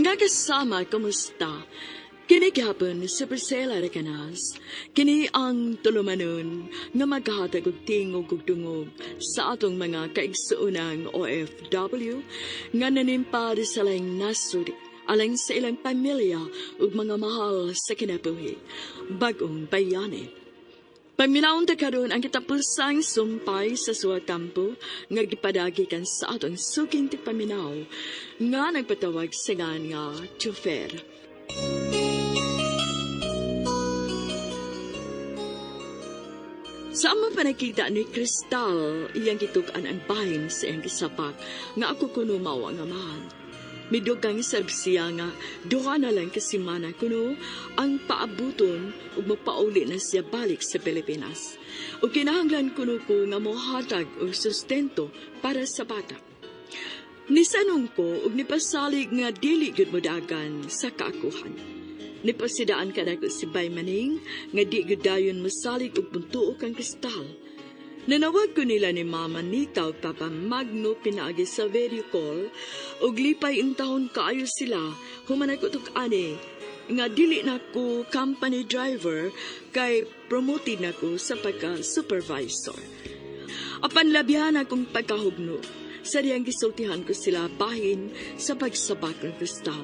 Mga kasama, kumusta? Kini gihapon sa Priscilla Recanas, kini ang tulumanon nga maghatag og tingog ug dungog sa atong mga kaigsuunang OFW nga nanimpad sa laing nasud alang sa ilang pamilya ug mga mahal sa kinabuhi, bagong bayani. Paminaon ta karon ang kitapusang sumpay sa suwakampo nga gipadagikan sa atong suking tigpaminaw nga nagpatawag sa nga chofer. Sa among panakita ni Cristal, iyang gitugan ang bahin sa iyang gisapak nga ako kuno mao ang amahan. Midugang sarb siya nga duha na lang kasimana kuno ang paabuton ug mapauli na siya balik sa Pilipinas. Ug kinahanglan kuno ko nga mohatag og sustento para sa bata. Nisanong ko ug nipasalig nga dili gyud modagan sa kaakuhan. Nipasidaan kadako si Bay Maning nga di gyud dayon mosalig og buntuok ang Kristal. Nanawag ko nila ni Mama Nita ug Papa Magno pinaagi sa video call ug lipay ang taon kaayo sila humanay ko ani nga dili na ko company driver kay promoted na ko sa pagka-supervisor. Apan labihan akong pagkahugno sa diyang gisultihan ko sila bahin sa pagsabak ng Kristal.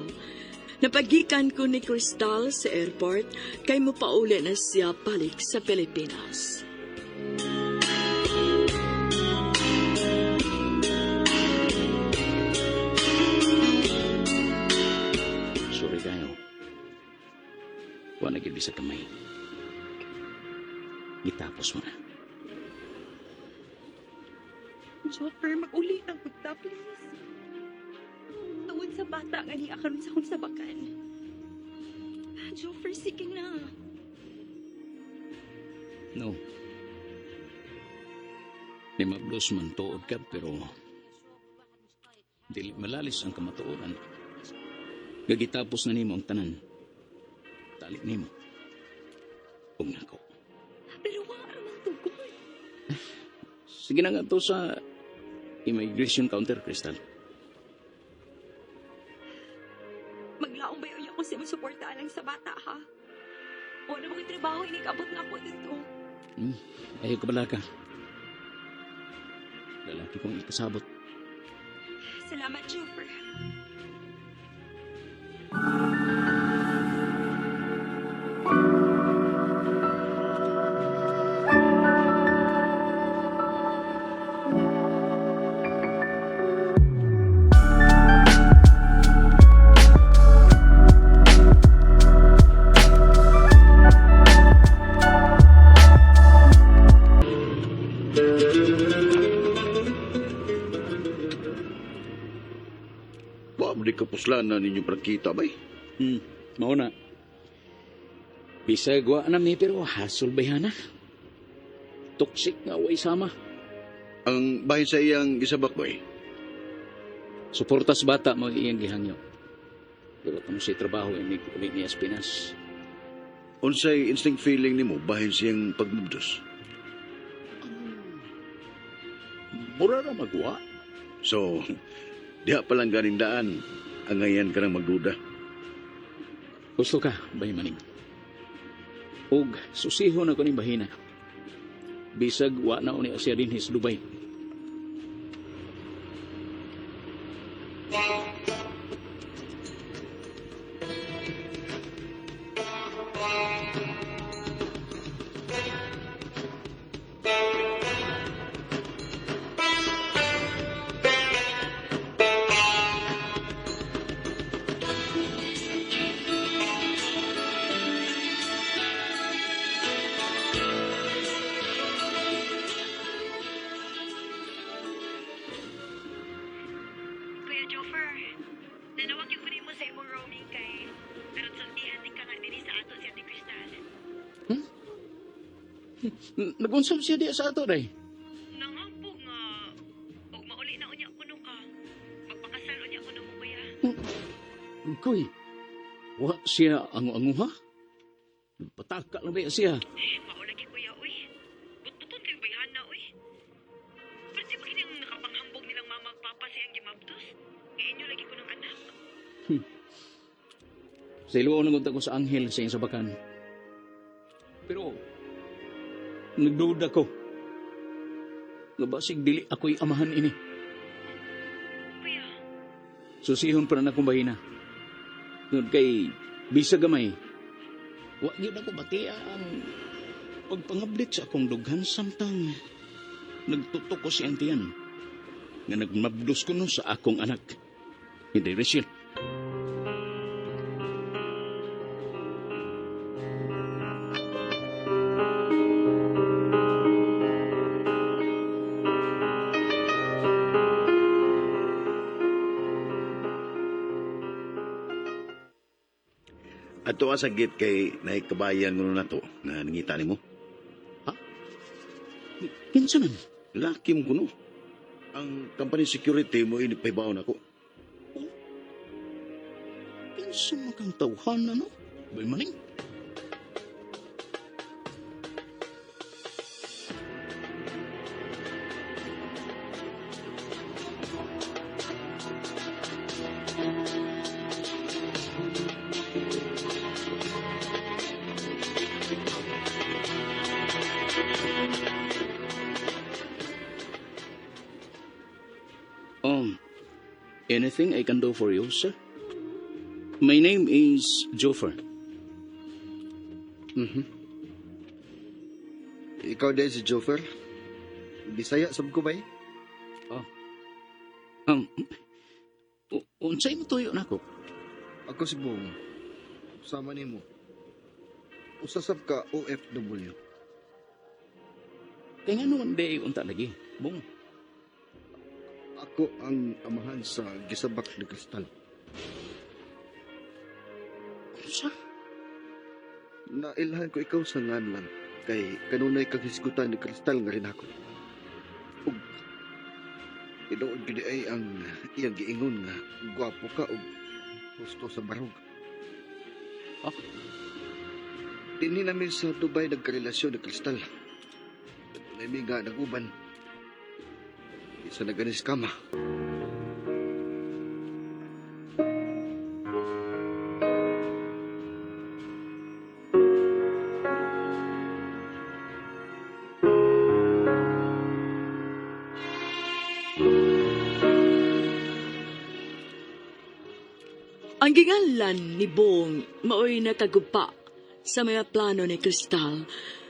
Napagikan ko ni Cristal sa airport kay mupauli na siya balik sa Pilipinas. Sorry kayo. Huwag nagilbi sa kamay. Itapos mo na. Joker, mag-uli ng punta, please. Tungod sa bata nga ni akaroon sa akong sabakan. Joker, sige na. No. Di mablos man tuod ka, pero dili malalis ang kamatuoran. Gagitapos na nimo ang tanan. Talik nimo. Huwag na ko. Pero wala naman tugod. Sige na nga to sa immigration counter, Crystal. Maglaong ba yun ako sa suportaan lang sa bata, ha? O na mga trabaho, inikabot na ako dito. Ayaw ka bala ka. Lalaki kong ikasabot. Salamat, Joker. Kapuslan na ninyo pagkita ba Mauna. Bisag wa na mi pero hasol bayana. Toxic nga way sama. Ang bahin sa iyang gisabak ba Suportas bata mo iyang gihangyo. Pero kung si trabaho ini uli ni Espinas. Unsay instinct feeling nimo bahin siyang pagmubdos? Mura ra magwa. So, diha palang ganing daan, angayan ka nang magduda. Gusto ka, Bay Maning. Og susiho na ko ni bahina. Bisag wa na uni siya din his Dubai. Nagunsam siya di sa ato, day. Nangampo nga. Huwag mauli na unya kuno ka. Magpakasal unya kuno mo kuya. Koy, wa siya angu-angu ha? Pataka lang ba siya? Maulagi kuya, uy. Butbuton kayo bayahan na, uy. Pero di ba kini nakapanghambog nilang mama at papa siyang gimabdos? Ngayon nyo lagi ko ng anak. Sa iluon ng ko sa anghel sa iyong sabakan. Pero, nagduda ko. Nga basig dili ako'y amahan ini. Kuya, Susihon pa na akong bahina. Tungod kay bisa gamay. Wa gyud ako batia ang pagpangablit sa akong dughan samtang nagtutok ko si Antian nga nagmabdos ko no sa akong anak. Hindi, Rachel. Ato asagit kay naikabayan mo na to nga nangita nimo. Kinsa man? Laki mo kuno. Ang company security mo inipaybaon ako. Kinsa man kang tawhan no? Bay maning. Anything I can do for you, sir? My name is Joffer. Ikaw din si Joffer? Bisaya sab ko ba? Unsay mo tuyo nako? Ako si Bong. Sama nimo. Usasab ka OFW. Kaya nga naman day unta lagi. Bong, Ako ang amahan sa Gisabak ni Kristal. unsa? Nailhan ko ikaw sa nganlan kay kanunay kang hisgutan ni Kristal nga rin ako. Ug tinuod gid ay ang iyang giingon nga gwapo ka ug gusto sa barog. Dinhi namin sa Dubai nagkarelasyon ni Kristal. Nami nga naguban. Isa na ganis kama. Ang ginganlan ni Bong maoy nakagupa sa mga plano ni Kristal.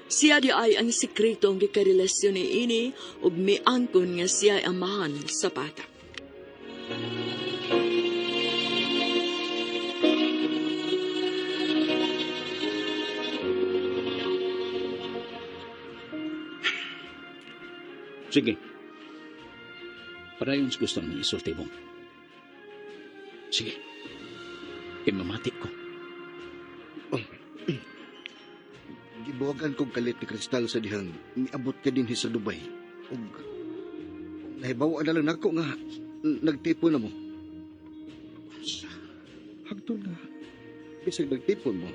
Siya di ay ang sikretong gikarelasyon ni ini ug miangkon nga siya ay amahan sa bata. Sige. Para yung gusto mong isulti, Bong. Sige. Kaya mamati ko. Gibuwagan kong kalit ni Kristal sa dihang miabot ka din sa Dubai. Ug nahibawa na lang ako nga nagtipon na mo. Hagtol nga. Bisag nagtipon mo.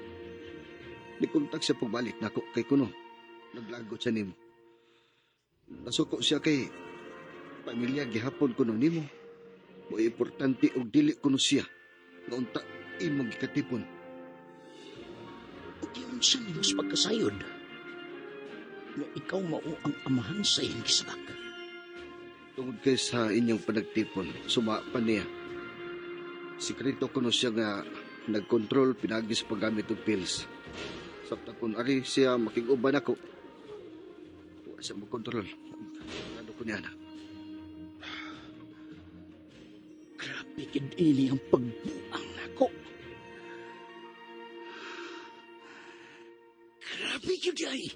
Nikontak siya pagbalik na ako kay kuno. Naglagot siya nimo. Nasuko siya kay pamilya gihapon kuno nimo. Mo importante og dili kuno siya. Nga unta imong gikatipon. Ug yun sa nilus pagkasayod. Nga ikaw mao ang amahan sa iyong gisabak. Tungod kay sa inyong panagtipon, suma pa niya. Sikreto ko no siya nga nagkontrol pinagis paggamit og pills. Sabta kung ari siya makiguban ako, wala siya magkontrol. Ano ko niya na. Grabe kid ini ang pagbuang nako. Grabe kid ay.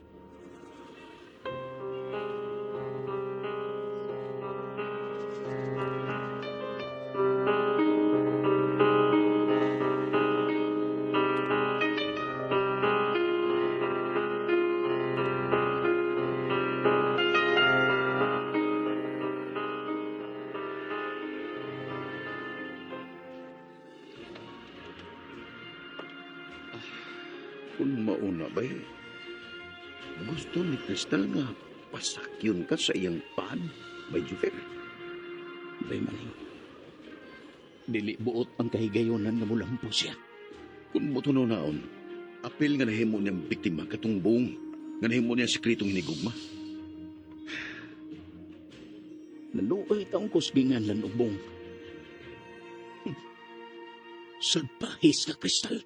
Kung mauna ba gusto ni Kristal nga pasakyon ka sa iyang pad, by Juffer. Bay maning. Dili buot ang kahigayonan nga mulampo siya. Kung buto na naon, apil nga nahimo niyang biktima katong buong nga nahimo niya sikretong hinigugma. Naluoy taong kusgingan lan ubong. Salbahis ka, Kristal.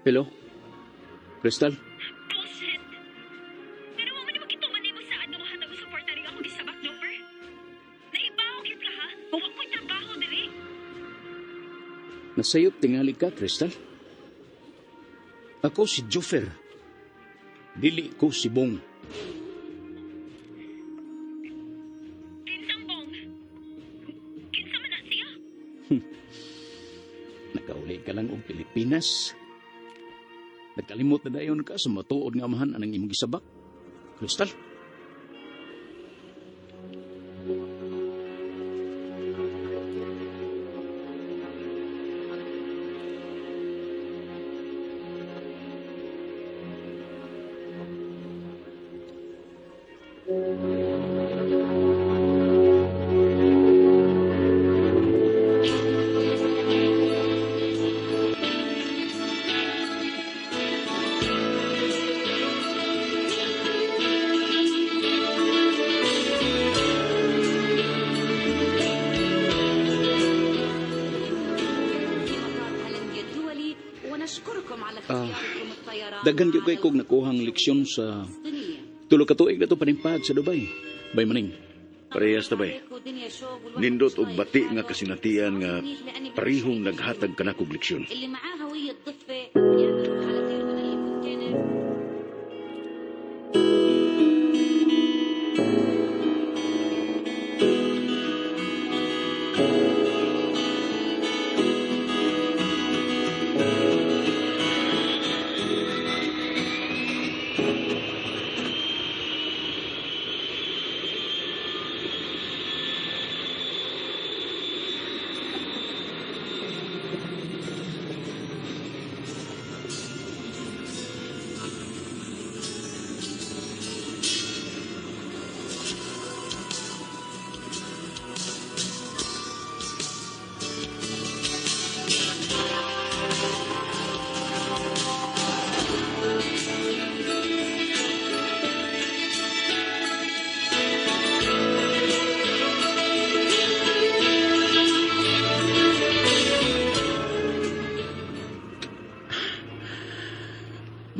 Hello? Kristal? Bullshit! Pero mo man magkituman mo sa ano mahatag mo suporta rin ako di sabak, Joffer. Naibaw, Kipla ha? Huwag ko'y trabaho diri. Nasayop tingali ka, Kristal? Ako si Joffer. Dili ko si Bong. Kinsang bong. Kinsa man na siya? Nakauli ka lang og Pilipinas. Nagkalimot na dayon ka sa matuod nga amahan anang imong gisabak. Kristal? Daghan gyud kay kog nakuhang leksyon sa tulo ka tuig na to panimpad sa Dubai. Bay maning. Parehas na bay. Nindot og bati nga kasinatian nga parihong naghatag kanakog leksyon. اللي معاه هوية طفة يعملوا على خير من اللي بالكنف.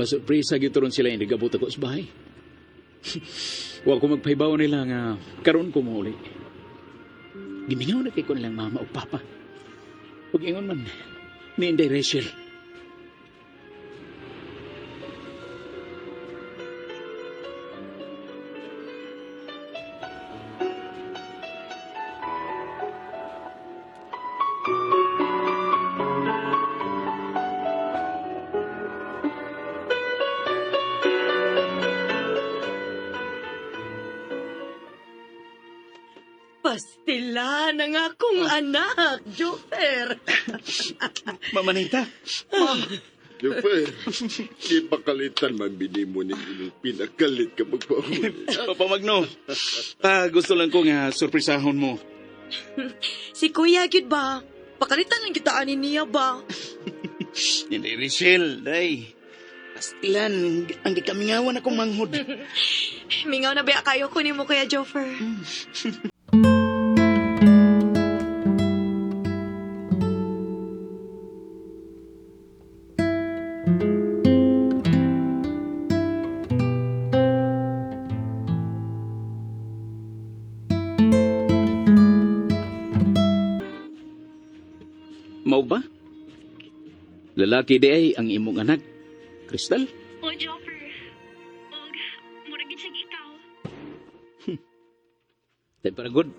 Masurpresa gyud ron sila yung nagabot ako sa bahay. Wa ko magpaybaw nila nga karon ko mo uli. Gimingaw na kay ko nilang mama o papa. Huwag ingon man, ni Inday Rachel. Pastila ng akong anak, Joffer. Mamanita, Joffer, di pakalitan man bini mo ni pinakalit ka magpahuli. Papa Magno, gusto lang ko nga surpresahon mo. Si Kuya gyud ba? Pakalitan lang kita ani niya ba? Inday Rachel, day. Pastilan, ang di kamingawan akong manghod. Mingaw na ba kayo kunin mo, Kuya Joffer? Mao ba? Lalaki di ay ang imong anak, Kristal? O, Joffer. Og, muragin siyang ikaw. Tay para good.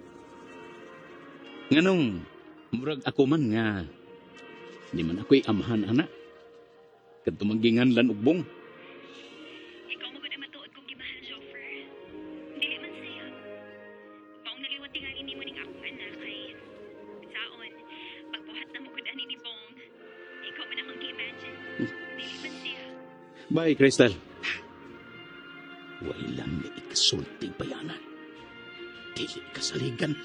Nganong, murag ako man nga, di man ako'y amahan anak. Kadto manggingan lan ugbong. Ikaw magod ang matuod kong gimahan, Joffer. Bye, Crystal. Wailang na ikasulti bayanan. Dili ikasaligan.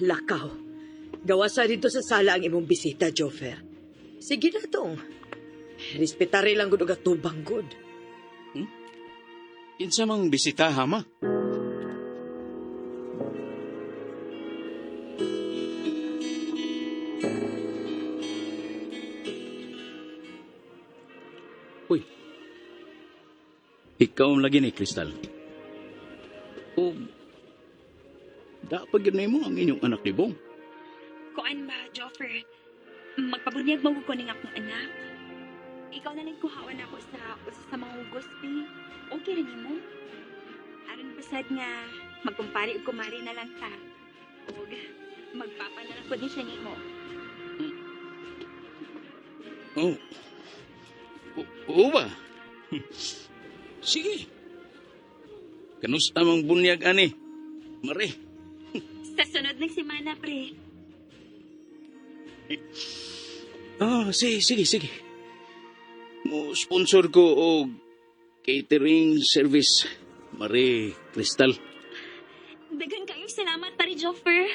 Lakaw. Gawasa dito sa sala ang imong bisita, Jofer. Sige na tong. Respetari lang gud og atubang gud. Kinsa mang bisita, hama? Uy. Ikaw ang lagi ni Crystal. O, dapat yun mo ang inyong anak ni Bong. Kuan ba, Joffer? Magpabunyag mo ko ning akong anak. Ikaw na lang kuhawan ako sa usa sa mga ugospi. Okay rin mo? Aron pasad nga magkumpari ug kumari na lang ta. Og magpapanalang ko din siya nimo. Oh. Oo ba? Sige. Kanus amang bunyag ani. Mare. Sa sunod ng semana, pre. Sige. Mo sponsor ko og catering service. Mare, Crystal. Daghang kayong salamat, pare Joffer.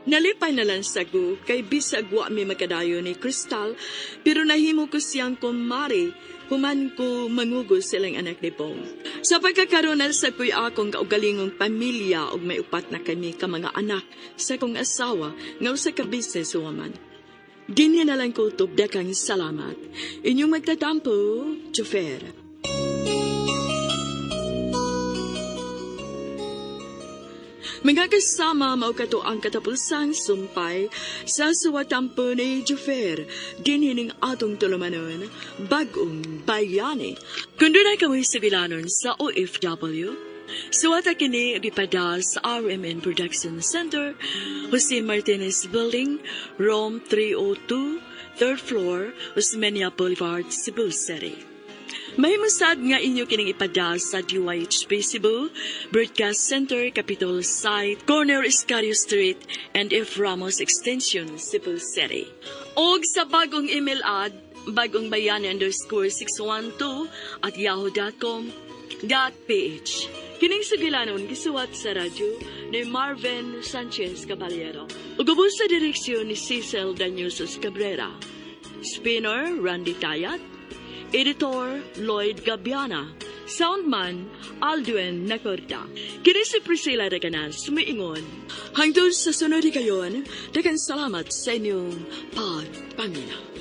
Nalipay na lang sago kay bisag wa mi makadayo ni Crystal pero nahimo ko siyang kumari human ko mangugos silang anak ni Bong. Sa pagkakaroon na sa kuy akong kaugalingong pamilya ug may upat na kami ka mga anak sa kong asawa nga usa ka business woman. Dinhi na lang ko tubda kang salamat. Inyong magtatampo, Jofer. Mga kasama mao kato ang katapusang sumpay sa suwatampo ni Jofer din hining atong tulumanon bagong bayani. Kung doon ay kaway sibilanon sa OFW, suwata kini ripada sa RMN Production Center, Jose Martinez Building, Rome 302, 3rd floor, Osmeña Boulevard, Cebu City. May masad nga inyo kining ipada sa DYHP Cebu, Broadcast Center, Capitol Site, Corner Iscario Street, and F. Ramos Extension, Cebu City. Og sa bagong email ad, bagongbayani_612 at yahoo.com.ph. Kining sugilanon gisuwat sa radyo ni Marvin Sanchez Caballero. Ug ubos sa direksyon ni Cecil Daniusos Cabrera. Spinner, Randy Tayat. Editor, Lloyd Gabiana. Soundman, Aldwin Nacorda. Kini si Priscilla Reganas, sumiingon. Hangtod sa sunod kayon, dagan salamat sa inyong pagpamina.